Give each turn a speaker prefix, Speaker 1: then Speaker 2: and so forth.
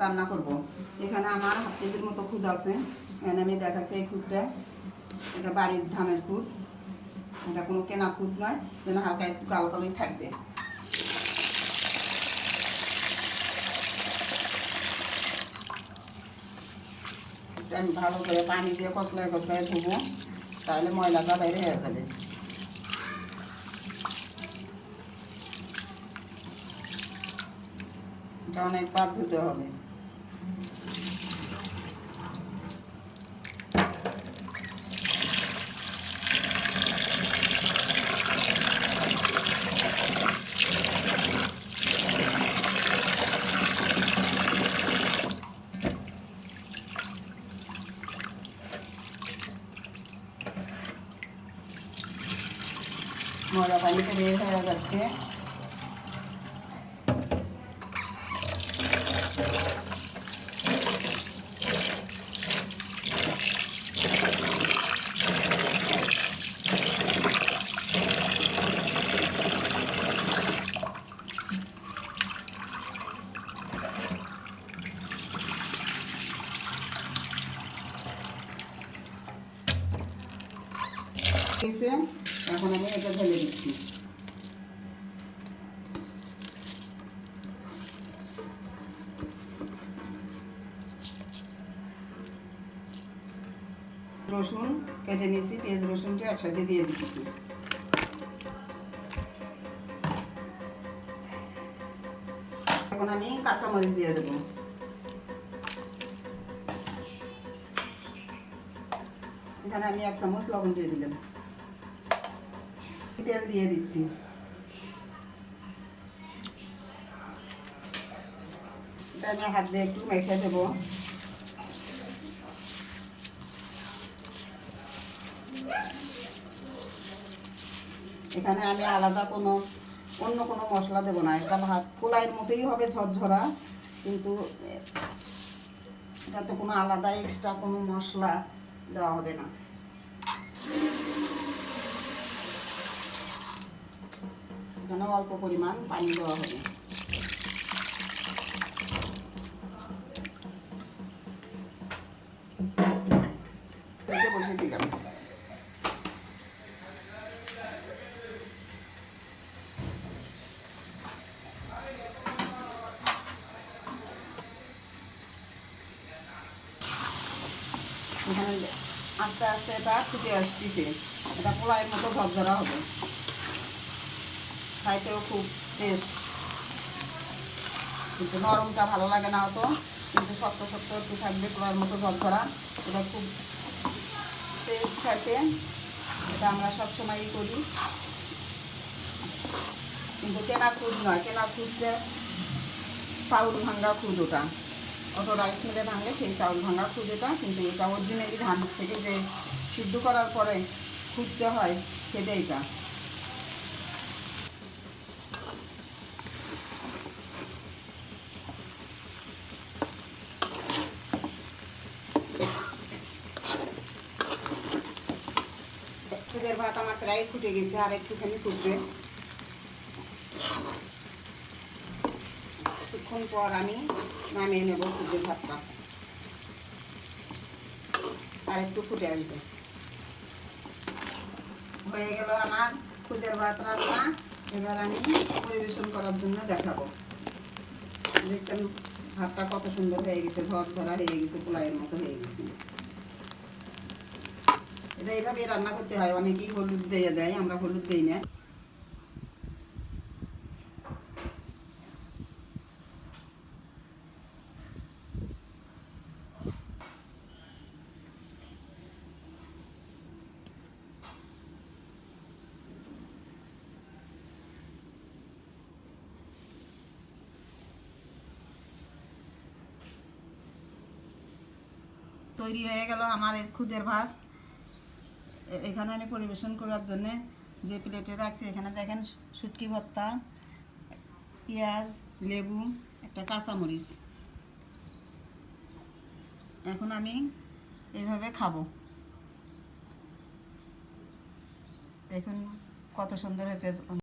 Speaker 1: রান্না করব। এখানে আমার হাফ কেজির মতো খুদ আছে। এখানে আমি দেখাচ্ছি এই খুদটা, এটা বাড়ির ধানের খুদ, এটা কোনো কেনা খুদ নয়, যেন হালকা একটু কালো কালোই থাকবে। এটা আমি ভালো করে পানি দিয়ে কষলায় কষলায় ধুবো, তাহলে ময়লাটা বাইরে হয়ে যাবে। এটা অনেকবার ধুতে হবে। ময়লা পানিতে বের হয়ে যাচ্ছে। এখন আমি এটা ঢেলে দিচ্ছি। রসুন কেটে নিয়েছি, পেঁয়াজ রসুনটা একসাথে দিয়ে দিতেছি। এখন আমি কাঁচামরিচ দিয়ে দেবো। এখানে আমি 1 চামচ লবণ দিয়ে দিলাম। তেল দিয়ে দিচ্ছি। এটা আমি হাত দিয়ে একটু মেখে দেবো। এখানে আমি আলাদা অন্য কোনো মশলা দেবো না। এটা ভাত পোলাইয়ের মতোই হবে, ঝরঝরা, কিন্তু এটাতে কোনো আলাদা এক্সট্রা কোনো মশলা দেওয়া হবে না। এখানে অল্প পরিমাণ পানি দেওয়া হবে। বসে দিলাম। এখানে আস্তে আস্তে এটা ফুটে আসতেছে। এটা পোলাইয়ের মতো ঝরঝরা হবে, খাইতেও খুব টেস্ট। কিন্তু নরমটা ভালো লাগে না অত, কিন্তু শক্ত শক্ত একটু থাকবে, পোলাইয়ের মতো ঝরঝরা। এটা খুব টেস্ট খাইতে, এটা আমরা সবসময়ই করি। কিন্তু কেনা খুদ নয়, কেনা খুদতে চাউল ভাঙ্গা খুদ, ওটা অত রাইস মিলে ভাঙলে সেই চাউল ভাঙা খুদ এটা। কিন্তু এটা অরিজিনালি ধান থেকে যে সিদ্ধ করার পরে খুঁজতে হয়, সেটা এটা। খুদের ভাত আমার প্রায় ফুটে গেছে, আর একটুখানি ফুটবে। কিছুক্ষণ পর আমি নামিয়ে নেব খুদের ভাতটা, আর একটু ফুটে আসবে। হয়ে গেল আমার খুদের ভাত রান্না। এবার আমি পরিবেশন করার জন্য দেখাবো। দেখছেন ভাতটা কত সুন্দর হয়ে গেছে, ঝরঝরা হয়ে গেছে, পোলাইয়ের মতো হয়ে গেছে। এটা এইভাবে রান্না করতে হয়। অনেকেই হলুদ দিয়ে দেয়, আমরা হলুদ দিই না। তৈরি হয়ে গেল আমার খুদের ভাত। এখানে আমি পরিবেশন করার জন্য যে প্লেটে রাখছি, এখানে দেখেন শুটকি ভর্তা, পেঁয়াজ, লেবু, একটা কাঁচামরিচ। এখন আমি এইভাবে খাবো। দেখুন কত সুন্দর হয়েছে।